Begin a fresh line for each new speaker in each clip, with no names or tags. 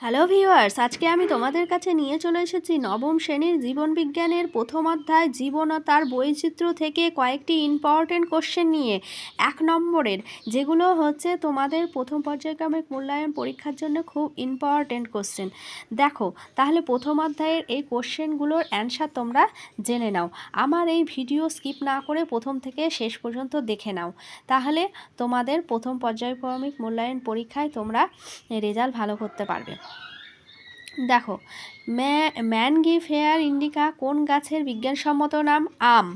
Hello viewers, আজকে আমি তোমাদের কাছে নিয়ে চলে এসেছি নবম শ্রেণীর জীবনবিজ্ঞানের প্রথম অধ্যায় জীবন ও তার বৈচিত্র্য থেকে কয়েকটি ইম্পর্টেন্ট কোশ্চেন নিয়ে। 1 নম্বরের, যেগুলো হচ্ছে তোমাদের প্রথম পর্যায়ক্রমিক মূল্যায়ন পরীক্ষার জন্য খুব ইম্পর্টেন্ট কোশ্চেন। দেখো তাহলে প্রথম অধ্যায়ের এই কোশ্চেনগুলোর অ্যান্সার তোমরা জেনে নাও। আমার এই ভিডিও স্কিপ না করে প্রথম থেকে শেষ পর্যন্ত দেখে নাও, তাহলে তোমাদের প্রথম পর্যায়ক্রমিক মূল্যায়ন পরীক্ষায় তোমরা রেজাল্ট ভালো করতে পারবে। দেখো, ম্যানগিফেয়ার ইন্ডিকা কোন গাছের বিজ্ঞানসম্মত নাম? আম।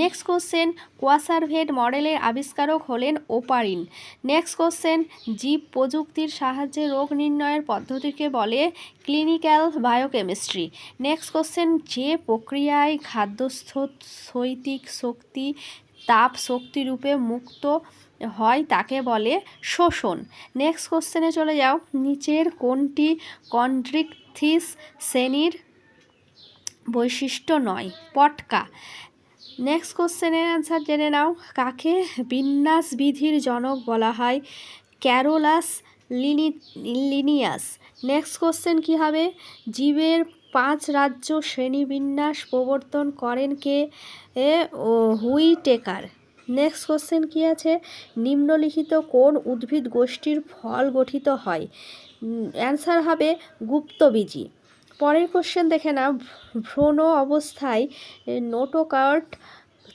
নেক্সট কোশ্চেন, কোয়াসারভেট মডেলের আবিষ্কারক হলেন ওপারিন। নেক্সট কোশ্চেন, জীব প্রযুক্তির সাহায্যে রোগ নির্ণয়ের পদ্ধতিকে বলে ক্লিনিক্যাল বায়োকেমিস্ট্রি। নেক্সট কোশ্চেন, যে প্রক্রিয়ায় খাদ্যস্থৈতিক শক্তি তাপ শক্তি রূপে মুক্ত হয় তাকে বলে শোষণ। নেক্সট কোশ্চেনে চলে যাও, নিচের কোনটি কন্ড্রিকথিস শ্রেণীর বৈশিষ্ট্য নয়? পটকা। নেক্সট কোশ্চেনের অ্যান্সার জেনে নাও, কাকে বিন্যাসবিধির জনক বলা হয়? Carolus Linnaeus. নেক্সট কোশ্চেন কী হবে? জীবের 5 রাজ্য শ্রেণীবিন্যাস প্রবর্তন করেন কে? হুইটেকার। নেক্সট কোশ্চেন কী আছে? নিম্নলিখিত কোন উদ্ভিদ গোষ্ঠীর ফল গঠিত হয়? অ্যান্সার হবে গুপ্তবীজী। পরের কোশ্চেন দেখে নাও, ভ্রূণ অবস্থায় নোটোকর্ড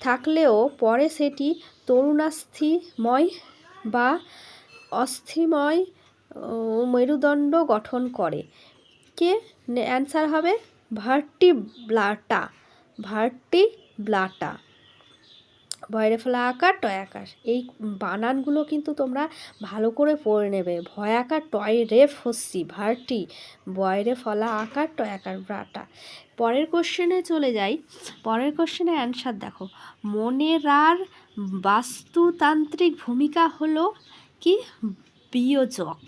থাকলেও পরে সেটি তরুণাস্থিময় বা অস্থিময় মেরুদণ্ড গঠন করে কে? অ্যান্সার হবে ভার্টিব্লাটা। ভার্টিব্লাটা। ভয়ের ফলা আকার টয় আকার, এই বানানগুলো কিন্তু তোমরা ভালো করে পড়ে নেবে। ভয় আকার টয় রেফ হচ্ছি ভার্টি, বয়রে ফলা আকার টয় আকার ব্রাটা। পরের কোশ্চেনে চলে যাই। পরের কোশ্চেনে অ্যান্সার দেখো, মনেরার বাস্তুতান্ত্রিক ভূমিকা হলো কি? বিয়োজক।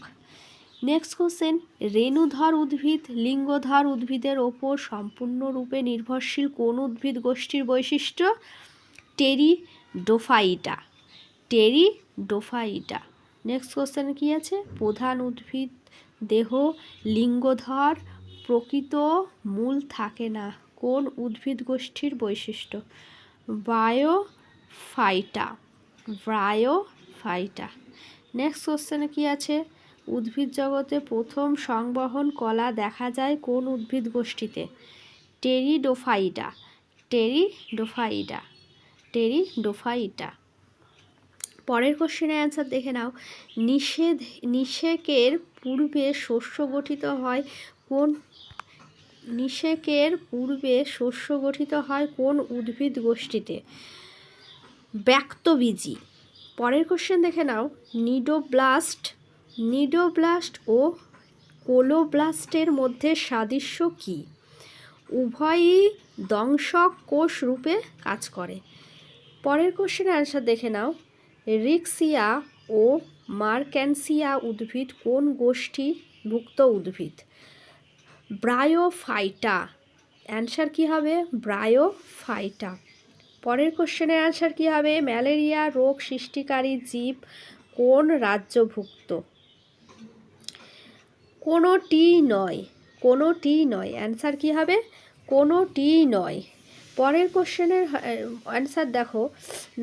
নেক্সট কোশ্চেন, রেণুধর উদ্ভিদ লিঙ্গধর উদ্ভিদের ওপর সম্পূর্ণরূপে নির্ভরশীল কোন উদ্ভিদ গোষ্ঠীর বৈশিষ্ট্য? টেরিডোফাইটা। টেরিডোফাইটা। নেক্সট কোশ্চেন কী আছে? প্রধান উদ্ভিদ দেহ লিঙ্গধর, প্রকৃত মূল থাকে না কোন উদ্ভিদ গোষ্ঠীর বৈশিষ্ট্য? ব্রায়োফাইটা। ব্রায়োফাইটা। নেক্সট কোশ্চেনে কী আছে? উদ্ভিদ জগতে প্রথম সংবহন কলা দেখা যায় কোন উদ্ভিদ গোষ্ঠীতে? টেরিডোফাইটা। টেরিডোফাইটা। টেরিডোফাইটা। পরের কোশ্চেনের অ্যান্সার দেখে নাও, নিষেকের পূর্বে শস্য গঠিত হয় কোন? নিষেকের পূর্বে শস্য গঠিত হয় কোন উদ্ভিদ গোষ্ঠীতে? ব্যক্তবীজী। পরের কোশ্চেন দেখে নাও, নিডোব্লাস্ট ও কোলোব্লাস্টের মধ্যে সাদৃশ্য কী? উভয়ই দংশক কোষ রূপে কাজ করে। পরের কোশ্চেনের অ্যান্সার দেখে নাও, রিক্সিয়া ও মার্ক্যান্সিয়া উদ্ভিদ কোন গোষ্ঠীভুক্ত উদ্ভিদ? ব্রায়োফাইটা। অ্যান্সার কী হবে? ব্রায়োফাইটা। পরের কোশ্চেনের অ্যান্সার কী হবে? ম্যালেরিয়া রোগ সৃষ্টিকারী জীব কোন রাজ্যভুক্ত? কোনোটি নয়। কোনোটি নয়। অ্যান্সার কী হবে? কোনোটি নয়। পরের কোশ্চেনের অ্যান্সার দেখো,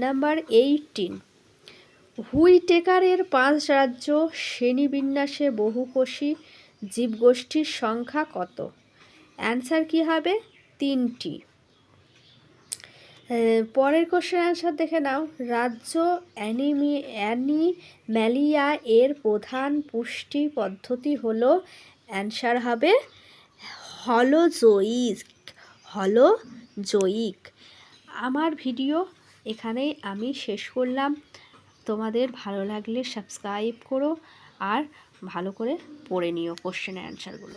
নাম্বার 18, হুইটেকারের 5 রাজ্য শ্রেণীবিন্যাসে বহুকোষী জীবগোষ্ঠীর সংখ্যা কত? অ্যান্সার কী হবে? 3টি। পরের কোশ্চেন অ্যান্সার দেখে নাও, রাজ্য অ্যানিম্যালিয়া এর প্রধান পুষ্টি পদ্ধতি হলো? অ্যান্সার হবে হলোজোয়িক। আমার ভিডিও এখানেই আমি শেষ করলাম। তোমাদের ভালো লাগলে সাবস্ক্রাইব করো আর ভালো করে পড়ে নিও কোশ্চেনের অ্যান্সারগুলো।